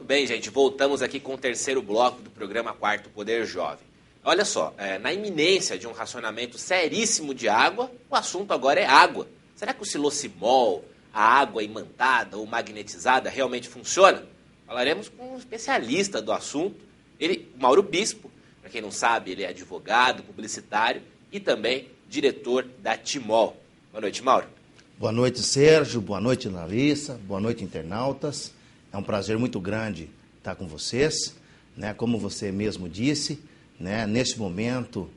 bem, gente, voltamos aqui com o terceiro bloco do programa Quarto Poder Jovem. Olha só, na iminência de um racionamento seríssimo de água, o assunto agora é água. Será que o silocimol, a água imantada ou magnetizada realmente funciona? Falaremos com um especialista do assunto, ele, Mauro Bispo. Para quem não sabe, ele é advogado, publicitário e também diretor da Timol. Boa noite, Mauro. Boa noite, Sérgio. Boa noite, Larissa. Boa noite, internautas. É um prazer muito grande estar com vocês, né? Como você mesmo disse, né? Nesse momento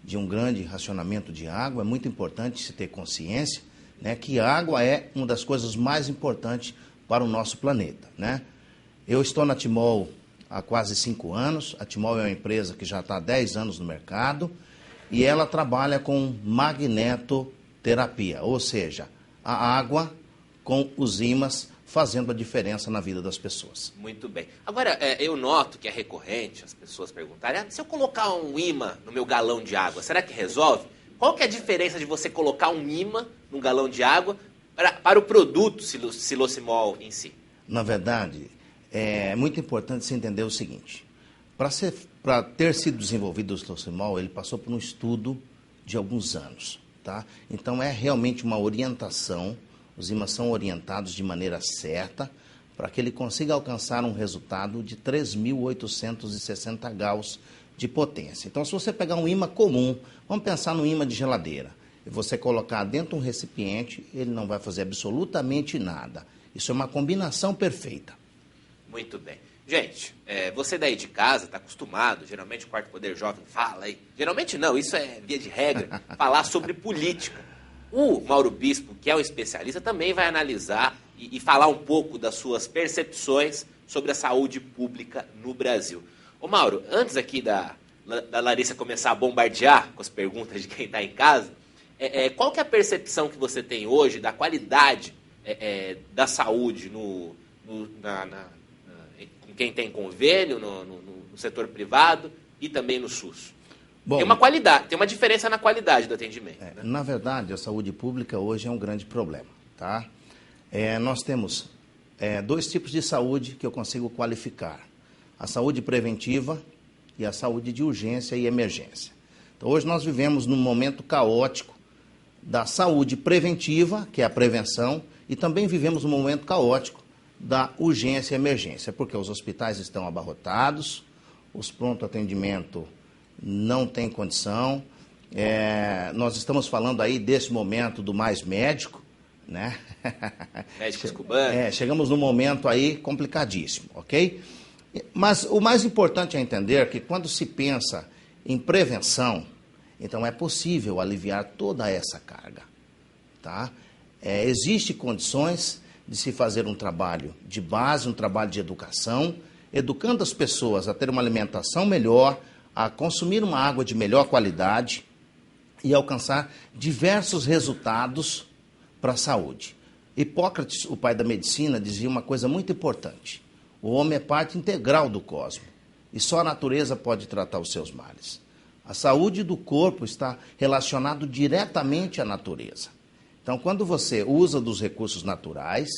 de um grande racionamento de água, é muito importante se ter consciência, né? Que a água é uma das coisas mais importantes para o nosso planeta, né? Eu estou na Timol há quase 5 anos. A Timol é uma empresa que já está há 10 anos no mercado e ela trabalha com magnetoterapia, ou seja, a água com os ímãs fazendo a diferença na vida das pessoas. Muito bem. Agora, eu noto que é recorrente as pessoas perguntarem, se eu colocar um ímã no meu galão de água, será que resolve? Qual que é a diferença de você colocar um ímã no galão de água para o produto silocimol em si? Na verdade, é muito importante você entender o seguinte. Para ter sido desenvolvido o silocimol, ele passou por um estudo de alguns anos, tá? Então, é realmente uma orientação. Os ímãs são orientados de maneira certa para que ele consiga alcançar um resultado de 3.860 Gauss de potência. Então, se você pegar um ímã comum, vamos pensar no ímã de geladeira, e você colocar dentro de um recipiente, ele não vai fazer absolutamente nada. Isso é uma combinação perfeita. Muito bem. Gente, você daí de casa está acostumado, geralmente o Quarto Poder Jovem fala aí, geralmente não, isso é via de regra, falar sobre política. O Mauro Bispo, que é um especialista, também vai analisar e falar um pouco das suas percepções sobre a saúde pública no Brasil. Ô Mauro, antes aqui da Larissa começar a bombardear com as perguntas de quem está em casa, qual que é a percepção que você tem hoje da qualidade da saúde com quem tem convênio no setor privado e também no SUS? Bom, tem uma diferença na qualidade do atendimento. Né? Na verdade, a saúde pública hoje é um grande problema, tá? Nós temos 2 tipos de saúde que eu consigo qualificar. A saúde preventiva e a saúde de urgência e emergência. Então, hoje nós vivemos num momento caótico da saúde preventiva, que é a prevenção, e também vivemos num momento caótico da urgência e emergência, porque os hospitais estão abarrotados, os pronto-atendimento não tem condição. Nós estamos falando aí desse momento do Mais Médico, né? Médicos cubanos. Chegamos num momento aí complicadíssimo, ok? Mas o mais importante é entender que quando se pensa em prevenção, então é possível aliviar toda essa carga, tá? Existem condições de se fazer um trabalho de base, um trabalho de educação, educando as pessoas a ter uma alimentação melhor, a consumir uma água de melhor qualidade e alcançar diversos resultados para a saúde. Hipócrates, o pai da medicina, dizia uma coisa muito importante. O homem é parte integral do cosmos e só a natureza pode tratar os seus males. A saúde do corpo está relacionada diretamente à natureza. Então, quando você usa dos recursos naturais,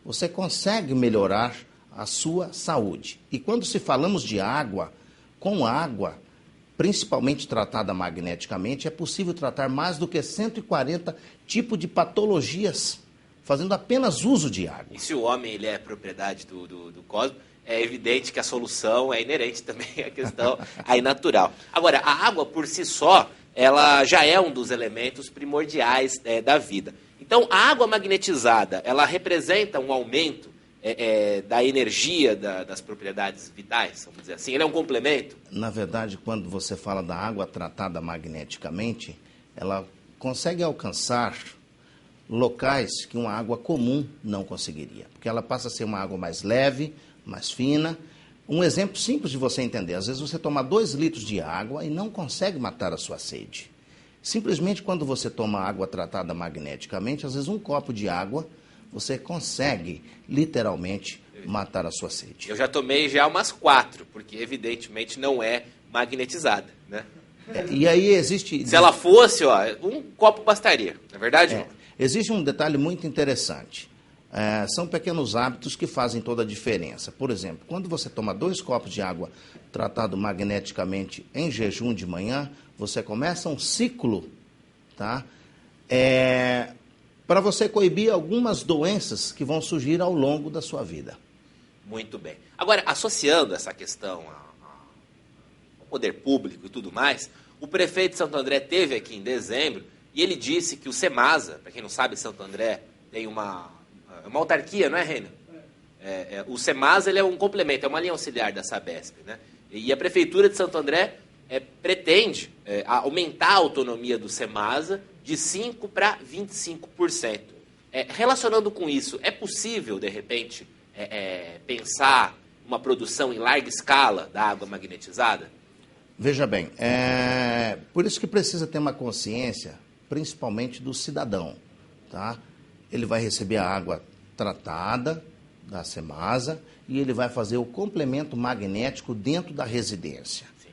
você consegue melhorar a sua saúde. E quando se falamos de água, com água, principalmente tratada magneticamente, é possível tratar mais do que 140 tipos de patologias, fazendo apenas uso de água. E se o homem ele é propriedade do cosmos, é evidente que a solução é inerente também à questão aí natural. Agora, a água por si só, ela já é um dos elementos primordiais da vida. Então, a água magnetizada, ela representa um aumento da energia das propriedades vitais, vamos dizer assim? Ele é um complemento? Na verdade, quando você fala da água tratada magneticamente, ela consegue alcançar locais que uma água comum não conseguiria, porque ela passa a ser uma água mais leve, mais fina. Um exemplo simples de você entender, às vezes você toma 2 litros de água e não consegue matar a sua sede. Simplesmente quando você toma água tratada magneticamente, às vezes um copo de água, você consegue, literalmente, matar a sua sede. Eu já tomei já umas 4, porque evidentemente não é magnetizada, né? E aí existe... Se ela fosse, um copo bastaria, não é verdade? Existe um detalhe muito interessante. São pequenos hábitos que fazem toda a diferença. Por exemplo, quando você toma 2 copos de água tratado magneticamente em jejum de manhã, você começa um ciclo, tá? Para você coibir algumas doenças que vão surgir ao longo da sua vida. Muito bem. Agora, associando essa questão ao poder público e tudo mais, o prefeito de Santo André esteve aqui em dezembro e ele disse que o SEMASA, para quem não sabe, Santo André tem uma autarquia, não é, Reina? O SEMASA ele é um complemento, é uma linha auxiliar da Sabesp, né? E a Prefeitura de Santo André pretende aumentar a autonomia do SEMASA de 5% para 25%. Relacionando com isso, é possível, de repente, pensar uma produção em larga escala da água magnetizada? Veja bem, por isso que precisa ter uma consciência, principalmente do cidadão, tá? Ele vai receber a água tratada da SEMASA e ele vai fazer o complemento magnético dentro da residência. Sim.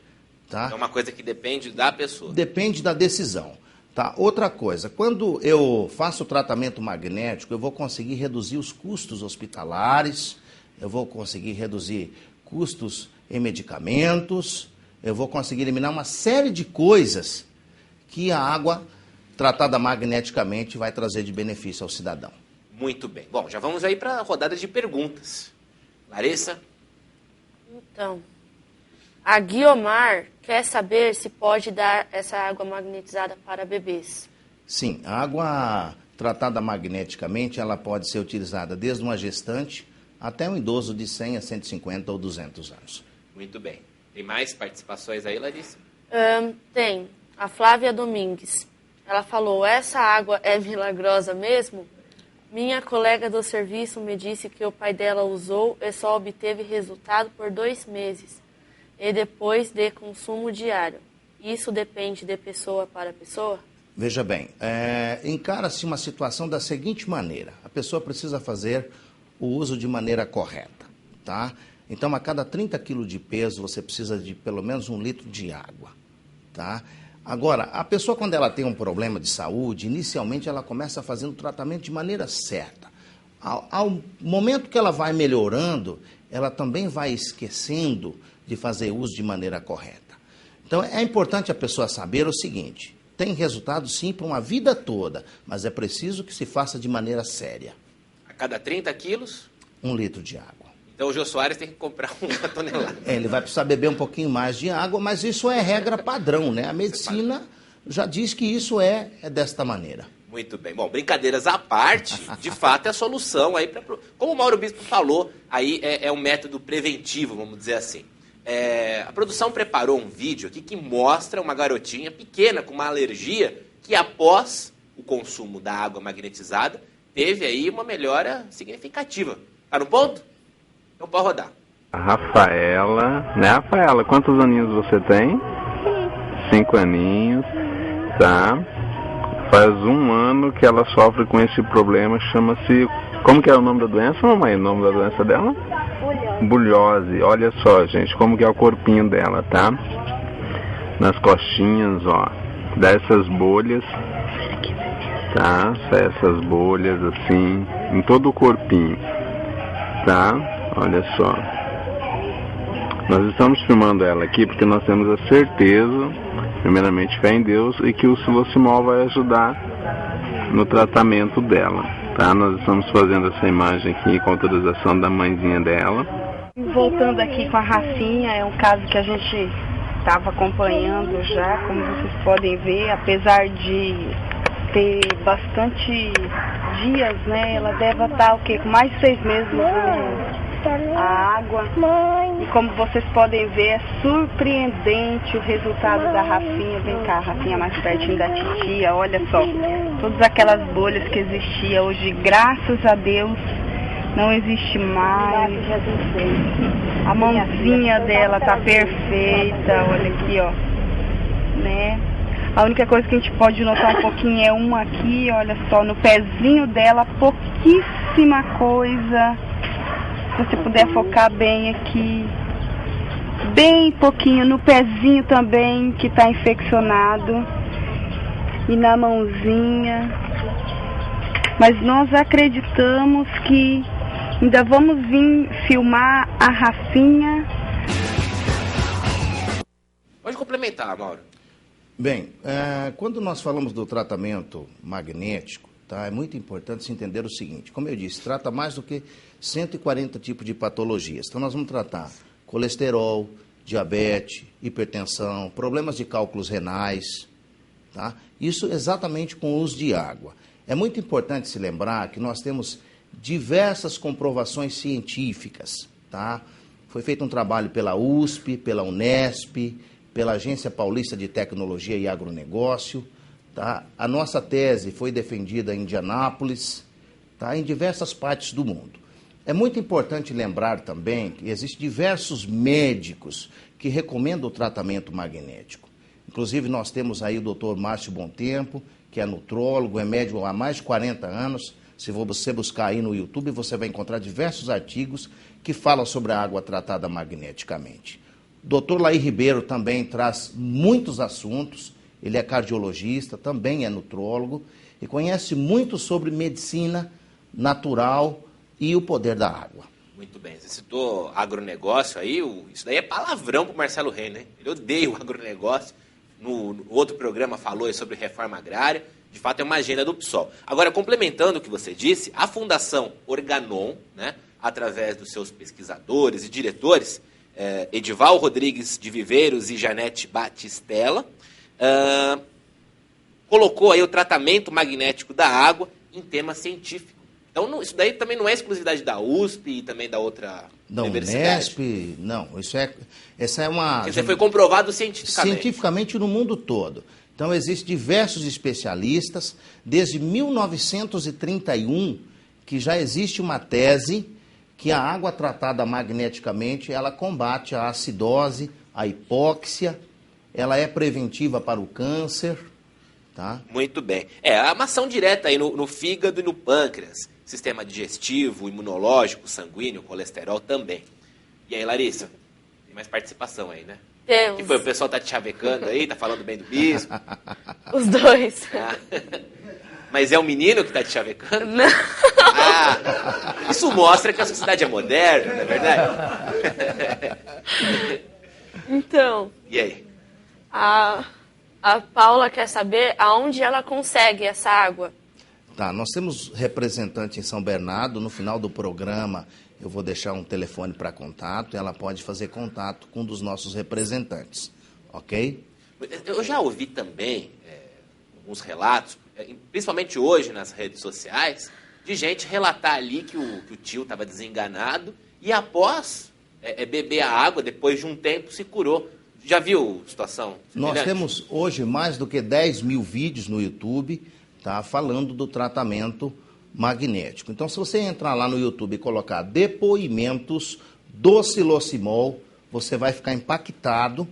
Tá? É uma coisa que depende da pessoa. Depende da decisão. Tá? Outra coisa, quando eu faço o tratamento magnético, eu vou conseguir reduzir os custos hospitalares, eu vou conseguir reduzir custos em medicamentos, eu vou conseguir eliminar uma série de coisas que a água tratada magneticamente vai trazer de benefício ao cidadão. Muito bem. Bom, já vamos aí para a rodada de perguntas. Larissa? Então, a Guiomar quer saber se pode dar essa água magnetizada para bebês. Sim, a água tratada magneticamente, ela pode ser utilizada desde uma gestante até um idoso de 100 a 150 ou 200 anos. Muito bem. Tem mais participações aí, Larissa? Tem. A Flávia Domingues. Ela falou, essa água é milagrosa mesmo? Minha colega do serviço me disse que o pai dela usou e só obteve resultado por 2 meses. E depois de consumo diário. Isso depende de pessoa para pessoa? Veja bem, encara-se uma situação da seguinte maneira. A pessoa precisa fazer o uso de maneira correta, tá? Então, a cada 30 quilos de peso, você precisa de pelo menos 1 litro de água, tá? Agora, a pessoa, quando ela tem um problema de saúde, inicialmente ela começa fazendo o tratamento de maneira certa. Ao momento que ela vai melhorando, ela também vai esquecendo de fazer uso de maneira correta. Então, é importante a pessoa saber o seguinte, tem resultado sim para uma vida toda, mas é preciso que se faça de maneira séria. A cada 30 quilos? 1 litro de água. Então o Jô Soares tem que comprar 1 tonelada. Ele vai precisar beber um pouquinho mais de água, mas isso é regra padrão, né? A medicina já diz que isso é desta maneira. Muito bem. Bom, brincadeiras à parte, de fato é a solução aí para... Como o Mauro Bispo falou, aí é um método preventivo, vamos dizer assim. A produção preparou um vídeo aqui que mostra uma garotinha pequena com uma alergia que após o consumo da água magnetizada teve aí uma melhora significativa. Tá no ponto? Então pode rodar. A Rafaela, né, Rafaela? Quantos aninhos você tem? 5 aninhos, tá? Faz 1 ano que ela sofre com esse problema, chama-se... Como que é o nome da doença, mamãe? O nome da doença dela? Bulhose. Olha só, gente, como que é o corpinho dela, tá? Nas costinhas, ó, dá essas bolhas, tá? Essas bolhas assim, em todo o corpinho, tá? Olha só. Nós estamos filmando ela aqui porque nós temos a certeza, primeiramente fé em Deus, e que o Silocimol vai ajudar no tratamento dela, tá? Nós estamos fazendo essa imagem aqui com autorização da mãezinha dela. Voltando aqui com a Rafinha, é um caso que a gente estava acompanhando já, como vocês podem ver, apesar de ter bastante dias, né? Ela deve estar o quê? Com mais de 6 meses a água. E como vocês podem ver, é surpreendente o resultado da Rafinha. Vem cá, Rafinha, mais pertinho da titia, olha só. Todas aquelas bolhas que existiam hoje, graças a Deus, não existe mais. A mãozinha dela tá perfeita, olha aqui, ó, né? A única coisa que a gente pode notar um pouquinho é uma aqui, olha só, no pezinho dela, pouquíssima coisa. Se você puder focar bem aqui, bem pouquinho, no pezinho também, que tá infeccionado. E na mãozinha. mas nós acreditamos que ainda vamos vir filmar a Rafinha. Pode complementar, Mauro. Bem, quando nós falamos do tratamento magnético, tá, é muito importante se entender o seguinte. Como eu disse, trata mais do que 140 tipos de patologias. Então nós vamos tratar colesterol, diabetes, hipertensão, problemas de cálculos renais, tá? Isso exatamente com o uso de água. É muito importante se lembrar que nós temos diversas comprovações científicas, tá? Foi feito um trabalho pela USP, pela Unesp, pela Agência Paulista de Tecnologia e Agronegócio, tá? A nossa tese foi defendida em Indianápolis, tá? Em diversas partes do mundo. É muito importante lembrar também que existem diversos médicos que recomendam o tratamento magnético. Inclusive, nós temos aí o Dr. Márcio Bontempo, que é nutrólogo, é médico há mais de 40 anos. Se você buscar aí no YouTube, você vai encontrar diversos artigos que falam sobre a água tratada magneticamente. O Dr. Laí Ribeiro também traz muitos assuntos. Ele é cardiologista, também é nutrólogo e conhece muito sobre medicina natural e o poder da água. Muito bem, você citou agronegócio aí, isso daí é palavrão pro Marcelo Reina, hein? Ele odeia o agronegócio. No outro programa falou sobre reforma agrária, de fato é uma agenda do PSOL. Agora, complementando o que você disse, a Fundação Organon, né, através dos seus pesquisadores e diretores, Edival Rodrigues de Viveiros e Janete Batistella, colocou aí o tratamento magnético da água em tema científico. Então, isso daí também não é exclusividade da USP e também da outra universidade? Unesp, não. Essa é uma... Isso foi comprovado cientificamente. Cientificamente no mundo todo. Então, existem diversos especialistas, desde 1931, que já existe uma tese que a água tratada magneticamente, ela combate a acidose, a hipóxia, ela é preventiva para o câncer, tá? Muito bem. É uma ação direta aí no fígado e no pâncreas, sistema digestivo, imunológico, sanguíneo, colesterol também. E aí, Larissa, tem mais participação aí, né? Temos. Que foi, o pessoal tá te chavecando aí, tá falando bem do bispo. Os dois. Mas é o menino que tá te chavecando? Não. Isso mostra que a sociedade é moderna, não é verdade? Então, E aí? a Paula quer saber aonde ela consegue essa água. Tá, nós temos representante em São Bernardo. No final do programa, eu vou deixar um telefone para contato. Ela pode fazer contato com um dos nossos representantes, ok? Eu já ouvi também alguns relatos, principalmente hoje nas redes sociais, de gente relatar ali que o tio estava desenganado e após beber a água, depois de um tempo, se curou. Já viu situação semelhante? Nós temos hoje mais do que 10 mil vídeos no YouTube, tá, falando do tratamento magnético. Então, se você entrar lá no YouTube e colocar depoimentos do Silocimol, você vai ficar impactado,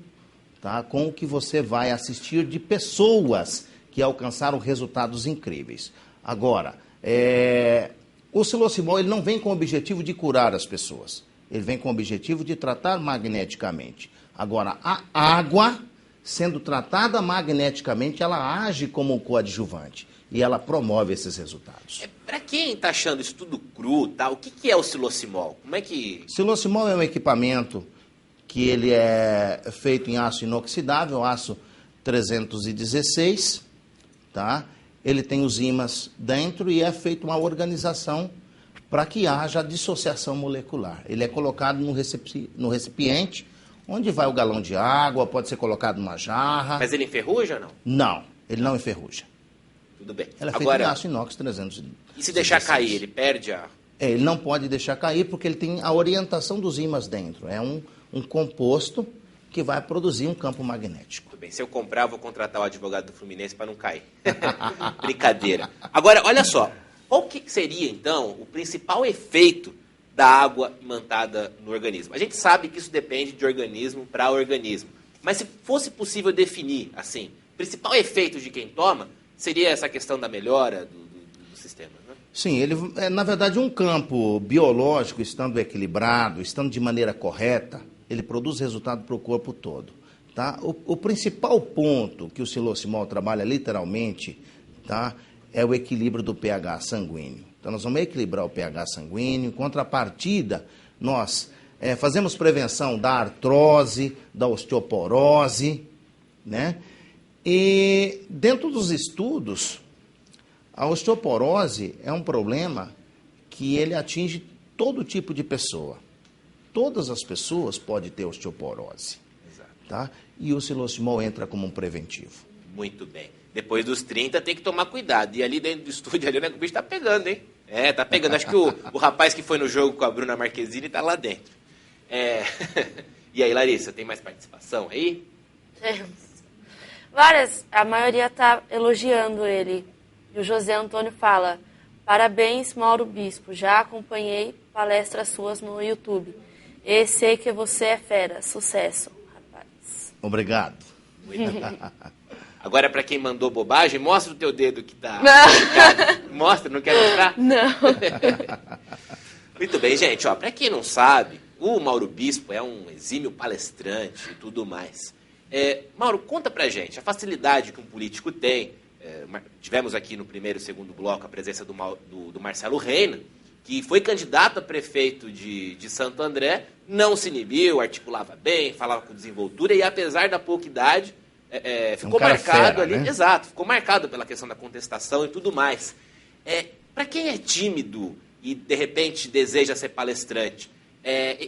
tá, com o que você vai assistir de pessoas que alcançaram resultados incríveis. Agora, o Silocimol ele não vem com o objetivo de curar as pessoas. Ele vem com o objetivo de tratar magneticamente. Agora, a água, sendo tratada magneticamente, ela age como um coadjuvante. E ela promove esses resultados. Para quem está achando isso tudo cru, tá, o que é o Silocimol? Como é que... Silocimol é um equipamento que ele é feito em aço inoxidável, aço 316, tá? Ele tem os ímãs dentro e é feita uma organização para que haja a dissociação molecular. Ele é colocado no recipiente, onde vai o galão de água, pode ser colocado numa jarra. Mas ele enferruja ou não? Não, ele não enferruja. Tudo bem. Ela é feita Agora, em aço inox 316. e se deixar cair, ele perde a... Ele não pode deixar cair porque ele tem a orientação dos ímãs dentro. É um composto que vai produzir um campo magnético. Tudo bem, se eu comprar, eu vou contratar o advogado do Fluminense para não cair. Brincadeira. Agora, olha só. Qual que seria, então, o principal efeito da água imantada no organismo? A gente sabe que isso depende de organismo para organismo. Mas se fosse possível definir, assim, o principal efeito de quem toma seria essa questão da melhora do sistema, né? Sim, ele é, na verdade, um campo biológico, estando equilibrado, estando de maneira correta, ele produz resultado para o corpo todo. Tá? O principal ponto que o Silocimol trabalha literalmente, tá, é o equilíbrio do pH sanguíneo. Então, nós vamos equilibrar o pH sanguíneo. Em contrapartida, nós fazemos prevenção da artrose, da osteoporose, né? E dentro dos estudos, a osteoporose é um problema que ele atinge todo tipo de pessoa. Todas as pessoas podem ter osteoporose. Exato. Tá? E o Silosimol entra como um preventivo. Muito bem. Depois dos 30 tem que tomar cuidado. E ali dentro do estúdio, ali, o bicho tá pegando, hein? Tá pegando. Acho que o rapaz que foi no jogo com a Bruna Marquezine tá lá dentro. E aí, Larissa, tem mais participação aí? Temos. Várias. A maioria tá elogiando ele. E o José Antônio fala: parabéns, Mauro Bispo. Já acompanhei palestras suas no YouTube. E sei que você é fera. Sucesso, rapaz. Obrigado. Agora, para quem mandou bobagem, mostra o teu dedo que tá complicado. Mostra, não quer mostrar? Não. Muito bem, gente. Para quem não sabe, o Mauro Bispo é um exímio palestrante e tudo mais. Mauro, conta pra gente a facilidade que um político tem. Tivemos aqui no primeiro e segundo bloco a presença do Marcelo Reina, que foi candidato a prefeito de Santo André, não se inibiu, articulava bem, falava com desenvoltura e, apesar da pouca idade, ficou marcado fera, ali. né? Exato, ficou marcado pela questão da contestação e tudo mais. Para quem é tímido e, de repente, deseja ser palestrante,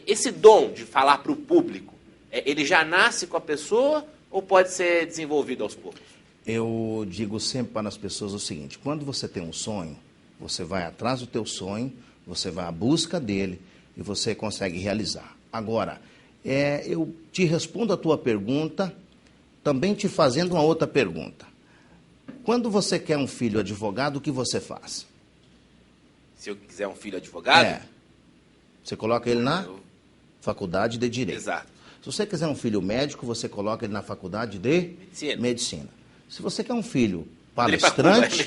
esse dom de falar para o público, ele já nasce com a pessoa ou pode ser desenvolvido aos poucos? Eu digo sempre para as pessoas o seguinte: quando você tem um sonho, você vai atrás do teu sonho, você vai à busca dele e você consegue realizar. Agora, eu te respondo a tua pergunta, também te fazendo uma outra pergunta. Quando você quer um filho advogado, o que você faz? Se eu quiser um filho advogado? Você coloca ele na faculdade de Direito. Exato. Se você quiser um filho médico, você coloca ele na faculdade de Medicina. Se você quer um filho palestrante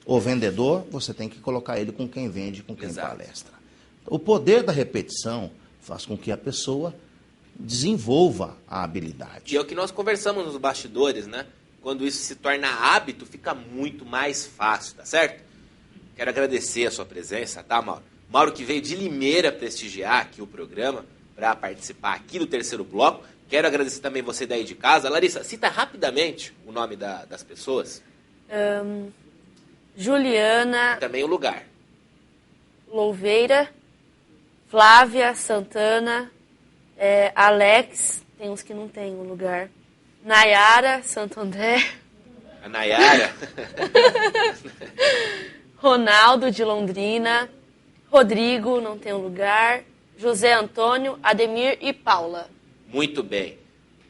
ou vendedor, você tem que colocar ele com quem vende, com quem Exato. palestra. O poder da repetição faz com que a pessoa desenvolva a habilidade. E é o que nós conversamos nos bastidores, né? Quando isso se torna hábito, fica muito mais fácil, tá certo? Quero agradecer a sua presença, tá, Mauro? Mauro que veio de Limeira prestigiar aqui o programa para participar aqui do terceiro bloco. Quero agradecer também você daí de casa. Larissa, cita rapidamente o nome das pessoas. Juliana E também o lugar. Louveira, Flávia Santana, Alex, tem uns que não tem um lugar, Nayara, Santo André, A Nayara. Ronaldo de Londrina, Rodrigo, não tem um lugar, José Antônio, Ademir e Paula. Muito bem.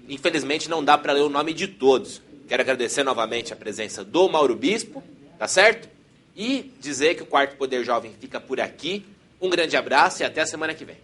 Infelizmente não dá para ler o nome de todos. Quero agradecer novamente a presença do Mauro Bispo, tá certo? E dizer que o Quarto Poder Jovem fica por aqui. Um grande abraço e até a semana que vem.